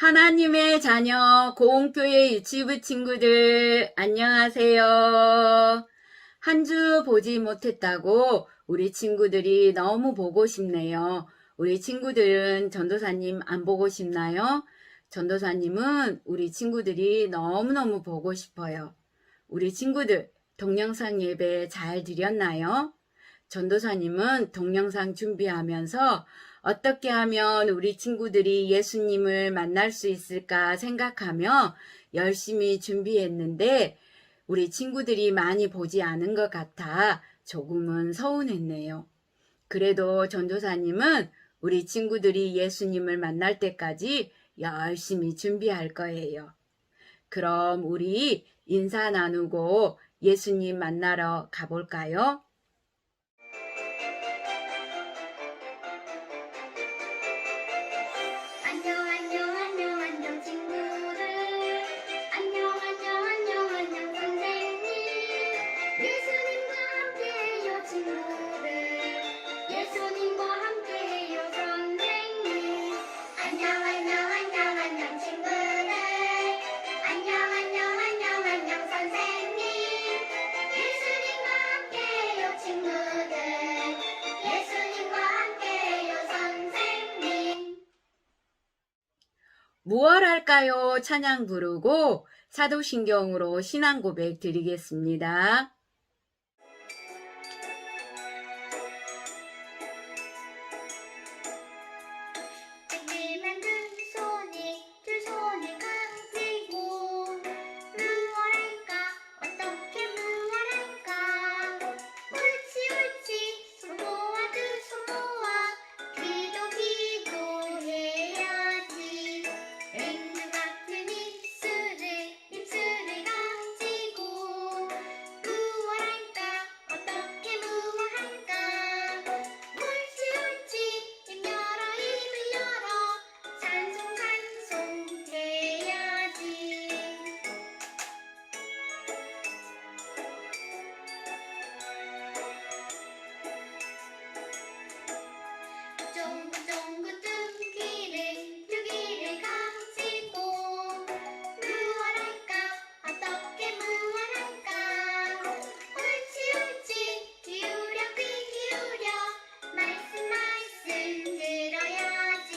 하나님의 자녀 고흥교회 유치부 친구들 안녕하세요. 한 주 보지 못했다고 우리 친구들이 너무 보고 싶네요. 우리 친구들은 전도사님 안 보고 싶나요? 전도사님은 우리 친구들이 너무너무 보고 싶어요. 우리 친구들 동영상 예배 잘 드렸나요? 전도사님은 동영상 준비하면서 어떻게 하면 우리 친구들이 예수님을 만날 수 있을까 생각하며 열심히 준비했는데 우리 친구들이 많이 보지 않은 것 같아 조금은 서운했네요. 그래도 전도사님은 우리 친구들이 예수님을 만날 때까지 열심히 준비할 거예요. 그럼 우리 인사 나누고 예수님 만나러 가볼까요? 안녕 안녕 안녕 안녕 친구들 안녕 안녕 안녕 안녕 선생님 예수님과 함께해요 친구들 예수님과 함께해요 선생님 안녕 안녕 안녕 안녕 친구들 안녕 안녕 안녕 안녕 선생님 예수님과 함께해요 친구들 예수님과 함께해요 선생님 무얼 할까요? 찬양 부르고 사도신경으로 신앙 고백 드리겠습니다. 찔리면 두 손이 가지고 무얼할까 어떻게 무얼할까 옳지 손 모아 두 손 모아 기도해야지 앵두 같은 입술을 가지고 무얼할까 어떻게 무얼할까 옳지 입 열어 찬송 해야지 쫑긋쫑긋 두 귀를 가지고 무얼할까 어떻게 무얼할까 옳지 귀 기울여 말씀 들어야지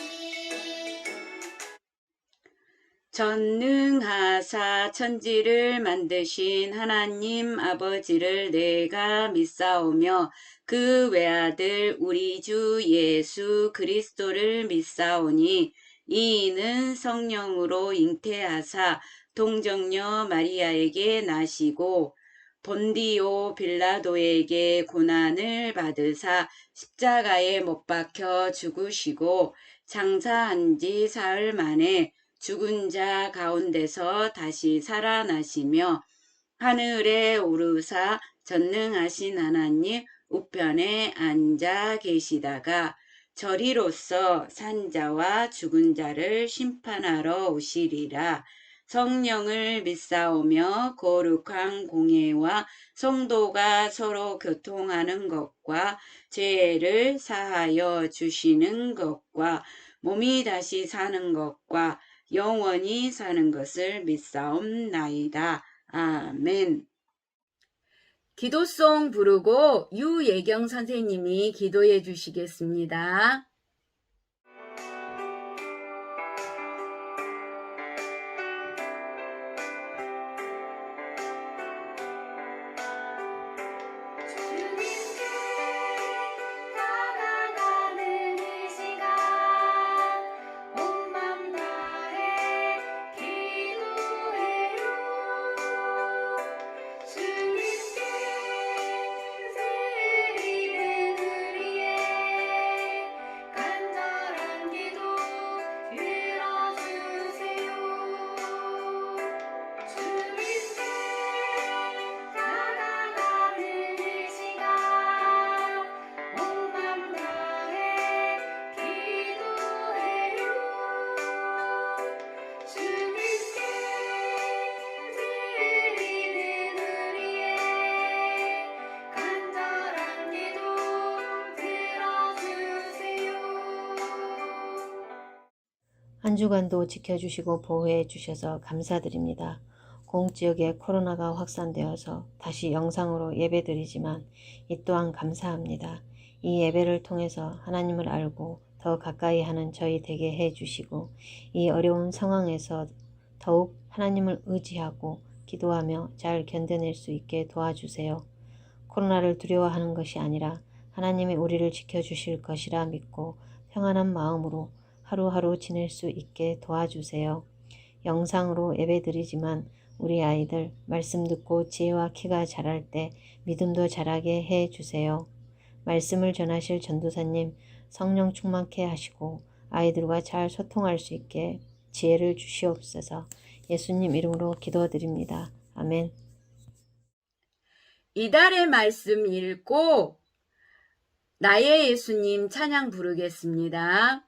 전능하사 천지를 만드신 하나님 아버지를 내가 믿사오며 그 외아들 우리 주 예수 그리스도를 믿사오니 이는 성령으로 잉태하사 동정녀 마리아에게 나시고 본디오 빌라도에게 고난을 받으사 십자가에 못 박혀 죽으시고 장사한 지 사흘 만에 죽은 자 가운데서 다시 살아나시며 하늘에 오르사 전능하신 하나님 우편에 앉아 계시다가 저리로서 산자와 죽은 자를 심판하러 오시리라. 성령을 믿사오며 거룩한 공예와 성도가 서로 교통하는 것과 죄를 사하여 주시는 것과 몸이 다시 사는 것과 영원히 사는 것을 믿사옵나이다. 아멘. 기도송 부르고 유예경 선생님이 기도해 주시겠습니다. 주님께 다가가는 이 시간 온 맘 다해 기도해요 주님께 드리는 우리의 한 주간도 지켜주시고 보호해 주셔서 감사드립니다. 공지역에 코로나가 확산되어서 다시 영상으로 예배드리지만 이 또한 감사합니다. 이 예배를 통해서 하나님을 알고 더 가까이 하는 저희 되게 해 주시고 이 어려운 상황에서 더욱 하나님을 의지하고 기도하며 잘 견뎌낼 수 있게 도와주세요. 코로나를 두려워하는 것이 아니라 하나님이 우리를 지켜주실 것이라 믿고 평안한 마음으로 하루하루 지낼 수 있게 도와주세요. 영상으로 예배드리지만 우리 아이들 말씀 듣고 지혜와 키가 자랄 때 믿음도 자라게 해 주세요. 말씀을 전하실 전도사님 성령 충만케 하시고 아이들과 잘 소통할 수 있게 지혜를 주시옵소서. 예수님 이름으로 기도드립니다. 아멘. 이달의 말씀 읽고 나의 예수님 찬양 부르겠습니다.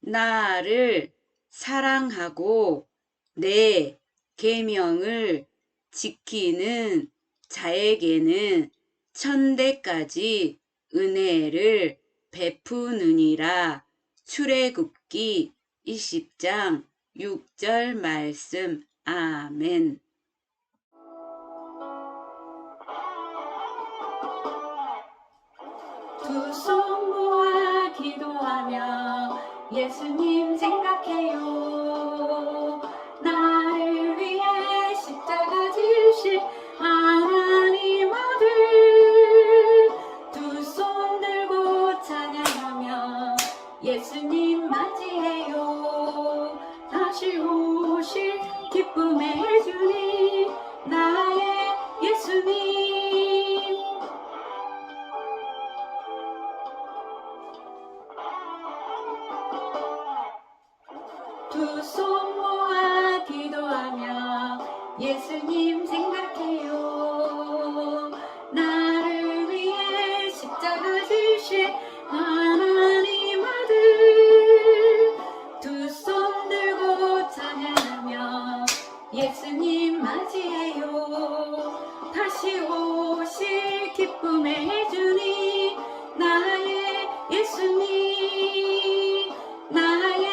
나를 사랑하고 내 계명을 지키는 자에게는 천대까지 은혜를 베푸느니라. 출애굽기 20장 6절 말씀. 아멘. 두 손 모아 기도하며 예수님 생각해요. 나를 위해 십자가 지실 하나님 아들. 두 손 들고 찬양하며 예수님 맞이해요. 다시 오실 기쁨의 주님 나의 예수님. 두 손 모아 기도하며 예수님 생각해요. 나를 위해 십자가 지실 하나님 아들. 두 손 들고 찬양하며 예수님 맞이해요. 다시 오실 기쁨의 주님 나의 예수님. 나의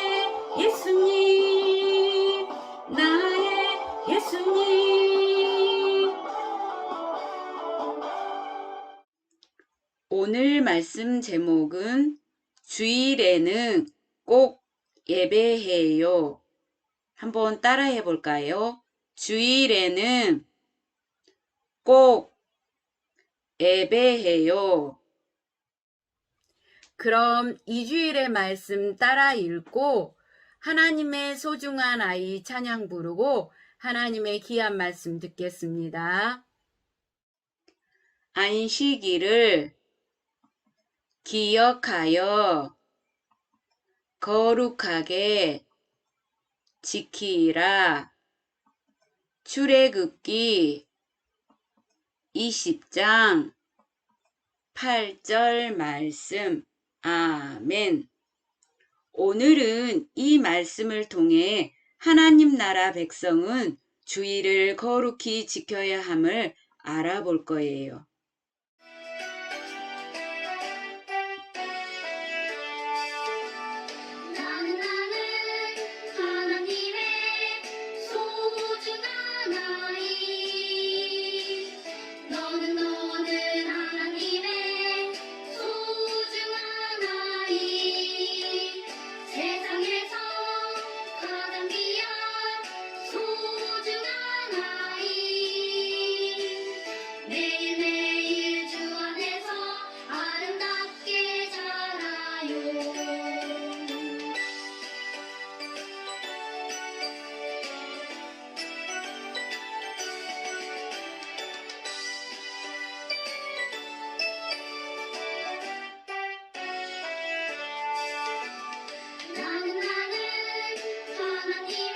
예수님, 나의 예수님. 오늘 말씀 제목은 주일에는 꼭 예배해요. 한번 따라해 볼까요? 주일에는 꼭 예배해요. 그럼 이 주일의 말씀 따라 읽고 하나님의 소중한 아이 찬양 부르고 하나님의 귀한 말씀 듣겠습니다. 안식일을 기억하여 거룩하게 지키라. 출애굽기 20장 8절 말씀. 아멘. 오늘은 이 말씀을 통해 하나님 나라 백성은 주일을 거룩히 지켜야 함을 알아볼 거예요. 나는 하나님의 소중한 아이. 너는 하나님의 소중한 아이. 세상에서 가장 귀한 소중한 아이. 매일매일 주 안에서 아름답게 자라요. 나는 하나님의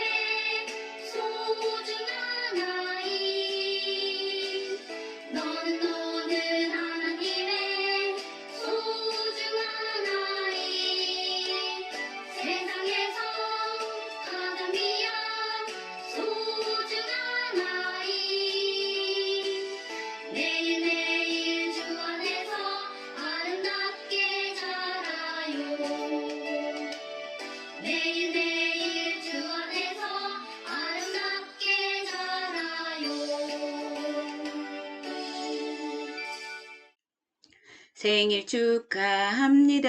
생일 축하합니다.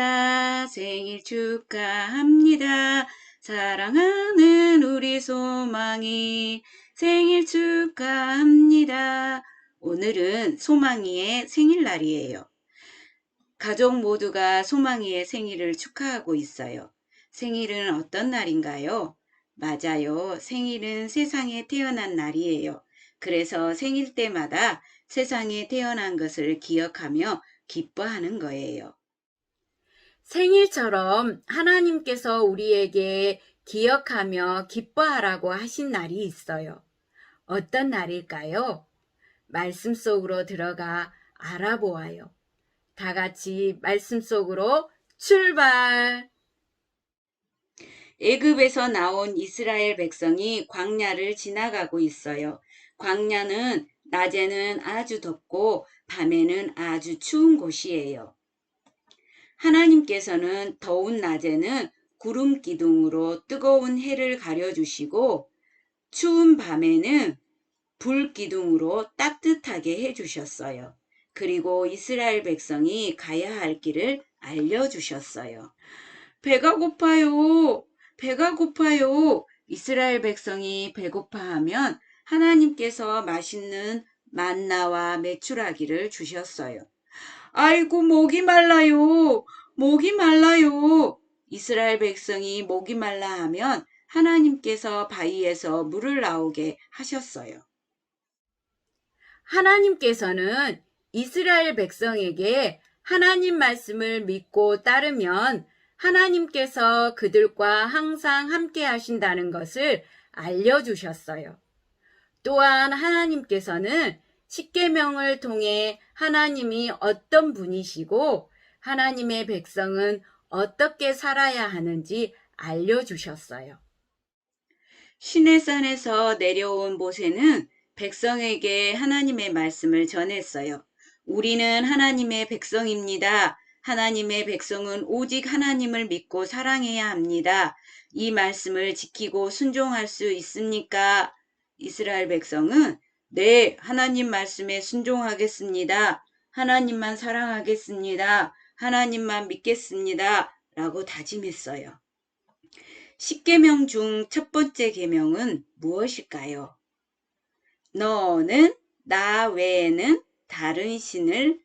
생일 축하합니다. 사랑하는 우리 소망이 생일 축하합니다. 오늘은 소망이의 생일날이에요. 가족 모두가 소망이의 생일을 축하하고 있어요. 생일은 어떤 날인가요? 맞아요. 생일은 세상에 태어난 날이에요. 그래서 생일 때마다 세상에 태어난 것을 기억하며 기뻐하는 거예요. 생일처럼 하나님께서 우리에게 기억하며 기뻐하라고 하신 날이 있어요. 어떤 날일까요? 말씀 속으로 들어가 알아보아요. 다 같이 말씀 속으로 출발! 애굽에서 나온 이스라엘 백성이 광야를 지나가고 있어요. 광야는 낮에는 아주 덥고 밤에는 아주 추운 곳이에요. 하나님께서는 더운 낮에는 구름 기둥으로 뜨거운 해를 가려주시고 추운 밤에는 불 기둥으로 따뜻하게 해주셨어요. 그리고 이스라엘 백성이 가야 할 길을 알려주셨어요. 배가 고파요. 배가 고파요. 이스라엘 백성이 배고파하면 하나님께서 맛있는 만나와 메추라기를 주셨어요. 아이고, 목이 말라요. 목이 말라요. 이스라엘 백성이 목이 말라 하면 하나님께서 바위에서 물을 나오게 하셨어요. 하나님께서는 이스라엘 백성에게 하나님 말씀을 믿고 따르면 하나님께서 그들과 항상 함께 하신다는 것을 알려주셨어요. 또한 하나님께서는 십계명을 통해 하나님이 어떤 분이시고 하나님의 백성은 어떻게 살아야 하는지 알려주셨어요. 시내산에서 내려온 모세는 백성에게 하나님의 말씀을 전했어요. 우리는 하나님의 백성입니다. 하나님의 백성은 오직 하나님을 믿고 사랑해야 합니다. 이 말씀을 지키고 순종할 수 있습니까? 이스라엘 백성은 네, 하나님 말씀에 순종하겠습니다. 하나님만 사랑하겠습니다. 하나님만 믿겠습니다. 라고 다짐했어요. 10계명 중 첫 번째 계명은 무엇일까요? 너는 나 외에는 다른 신을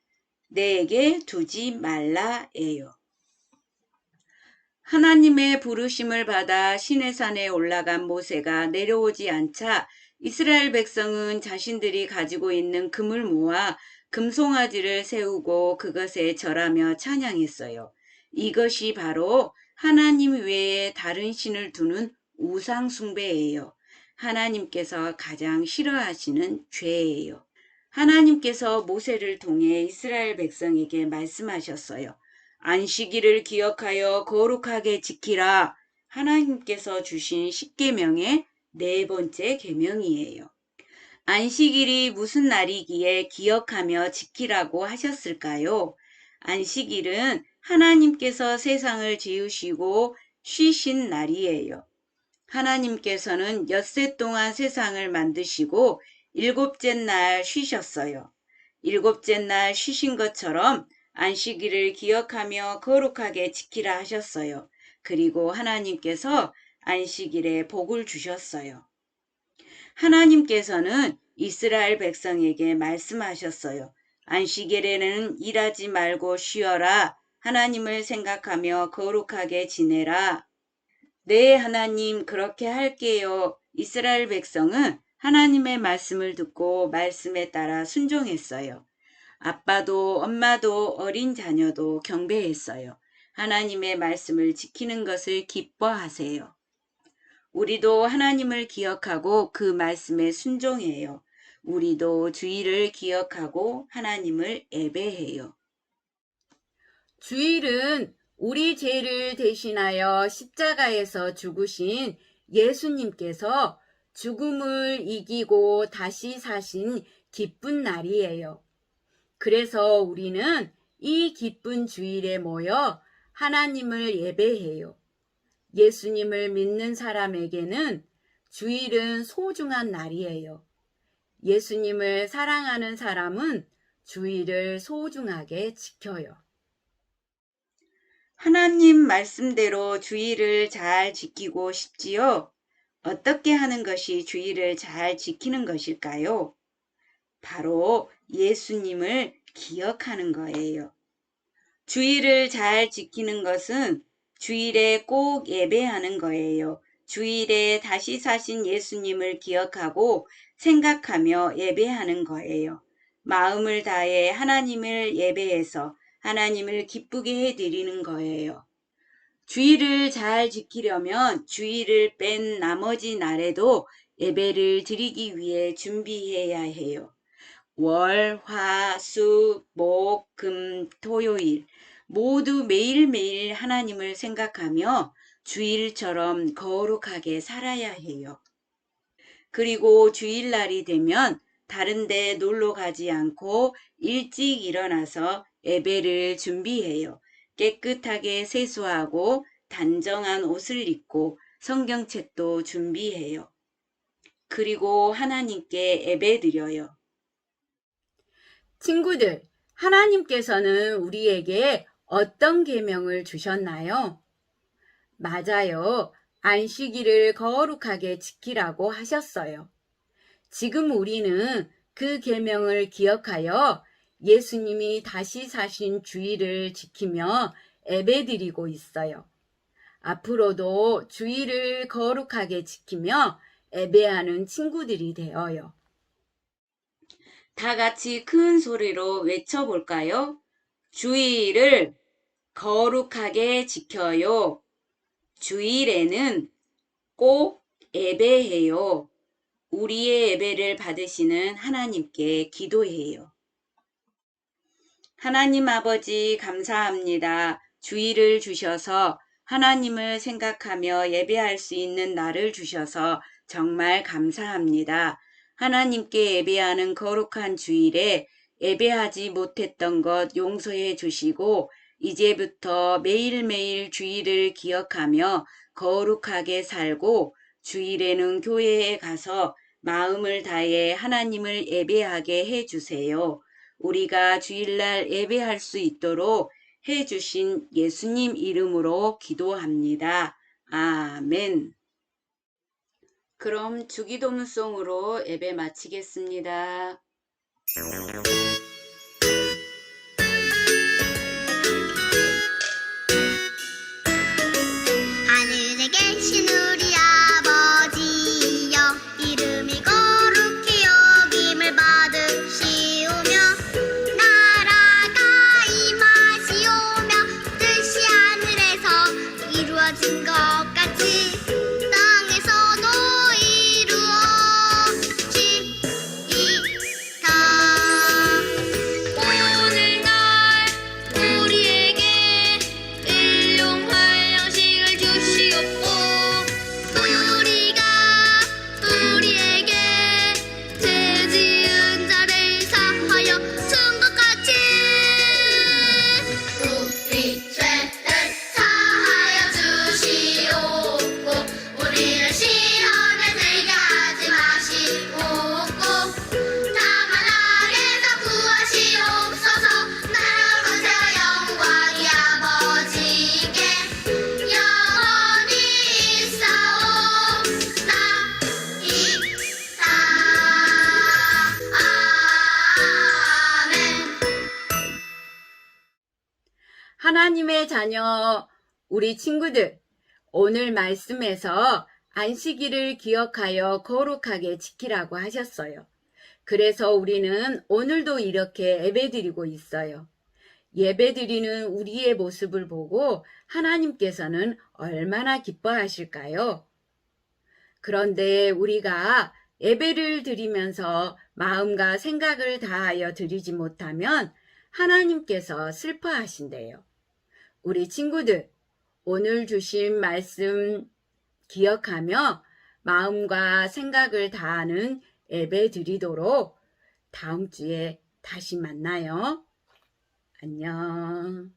내게 두지 말라예요. 하나님의 부르심을 받아 시내산에 올라간 모세가 내려오지 않자 이스라엘 백성은 자신들이 가지고 있는 금을 모아 금송아지를 세우고 그것에 절하며 찬양했어요. 이것이 바로 하나님 외에 다른 신을 두는 우상 숭배예요. 하나님께서 가장 싫어하시는 죄예요. 하나님께서 모세를 통해 이스라엘 백성에게 말씀하셨어요. 안식일을 기억하여 거룩하게 지키라. 하나님께서 주신 십계명의 네 번째 계명이에요. 안식일이 무슨 날이기에 기억하며 지키라고 하셨을까요? 안식일은 하나님께서 세상을 지으시고 쉬신 날이에요. 하나님께서는 엿새 동안 세상을 만드시고 일곱째 날 쉬셨어요. 일곱째 날 쉬신 것처럼 안식일을 기억하며 거룩하게 지키라 하셨어요. 그리고 하나님께서 안식일에 복을 주셨어요. 하나님께서는 이스라엘 백성에게 말씀하셨어요. 안식일에는 일하지 말고 쉬어라. 하나님을 생각하며 거룩하게 지내라. 네, 하나님, 그렇게 할게요. 이스라엘 백성은 하나님의 말씀을 듣고 말씀에 따라 순종했어요. 아빠도 엄마도 어린 자녀도 경배했어요. 하나님의 말씀을 지키는 것을 기뻐하세요. 우리도 하나님을 기억하고 그 말씀에 순종해요. 우리도 주일을 기억하고 하나님을 예배해요. 주일은 우리 죄를 대신하여 십자가에서 죽으신 예수님께서 죽음을 이기고 다시 사신 기쁜 날이에요. 그래서 우리는 이 기쁜 주일에 모여 하나님을 예배해요. 예수님을 믿는 사람에게는 주일은 소중한 날이에요. 예수님을 사랑하는 사람은 주의를 소중하게 지켜요. 하나님 말씀대로 주의를 잘 지키고 싶지요? 어떻게 하는 것이 주의를 잘 지키는 것일까요? 바로 예수님을 기억하는 거예요. 주의를 잘 지키는 것은 주일에 꼭 예배하는 거예요. 주일에 다시 사신 예수님을 기억하고 생각하며 예배하는 거예요. 마음을 다해 하나님을 예배해서 하나님을 기쁘게 해드리는 거예요. 주일을 잘 지키려면 주일을 뺀 나머지 날에도 예배를 드리기 위해 준비해야 해요. 월, 화, 수, 목, 금, 토요일 모두 매일매일 하나님을 생각하며 주일처럼 거룩하게 살아야 해요. 그리고 주일날이 되면 다른 데 놀러 가지 않고 일찍 일어나서 예배를 준비해요. 깨끗하게 세수하고 단정한 옷을 입고 성경책도 준비해요. 그리고 하나님께 예배드려요. 친구들, 하나님께서는 우리에게 어떤 계명을 주셨나요? 맞아요. 안식일을 거룩하게 지키라고 하셨어요. 지금 우리는 그 계명을 기억하여 예수님이 다시 사신 주일을 지키며 예배드리고 있어요. 앞으로도 주일을 거룩하게 지키며 예배하는 친구들이 되어요. 다 같이 큰 소리로 외쳐볼까요? 주일을 거룩하게 지켜요. 주일에는 꼭 예배해요. 우리의 예배를 받으시는 하나님께 기도해요. 하나님 아버지 감사합니다. 주일을 주셔서 하나님을 생각하며 예배할 수 있는 날을 주셔서 정말 감사합니다. 하나님께 예배하는 거룩한 주일에 예배하지 못했던 것 용서해 주시고 이제부터 매일매일 주일을 기억하며 거룩하게 살고 주일에는 교회에 가서 마음을 다해 하나님을 예배하게 해주세요. 우리가 주일날 예배할 수 있도록 해주신 예수님 이름으로 기도합니다. 아멘. 그럼 주기도문송으로 예배 마치겠습니다. 하늘에 계신 우리 아버지여 이름이 거룩히 여김을 받으시오며 나라가 임하시오며 뜻이 하늘에서 이루어진 것 같이 땅에서도 이루어지이다. 오늘날 우리에게 일용할 양식을 주시옵고 우리가 우리에게 죄 지은 자를 사하여 준 것 같이 우리 죄를 사하여 주시옵고 우리를 시험에 들게 하지 마시옵고 다만 악에서 구하시옵소서. 나라와 권세와 영광이 아버지께 영원히 있사옵나이다. 아멘. 하나님의 자녀, 우리 친구들, 오늘 말씀에서 안식일을 기억하여 거룩하게 지키라고 하셨어요. 그래서 우리는 오늘도 이렇게 예배드리고 있어요. 예배드리는 우리의 모습을 보고 하나님께서는 얼마나 기뻐하실까요? 그런데 우리가 예배를 드리면서 마음과 생각을 다하여 드리지 못하면 하나님께서 슬퍼하신대요. 우리 친구들, 오늘 주신 말씀 기억하며 마음과 생각을 다하는 예배 드리도록 다음 주에 다시 만나요. 안녕.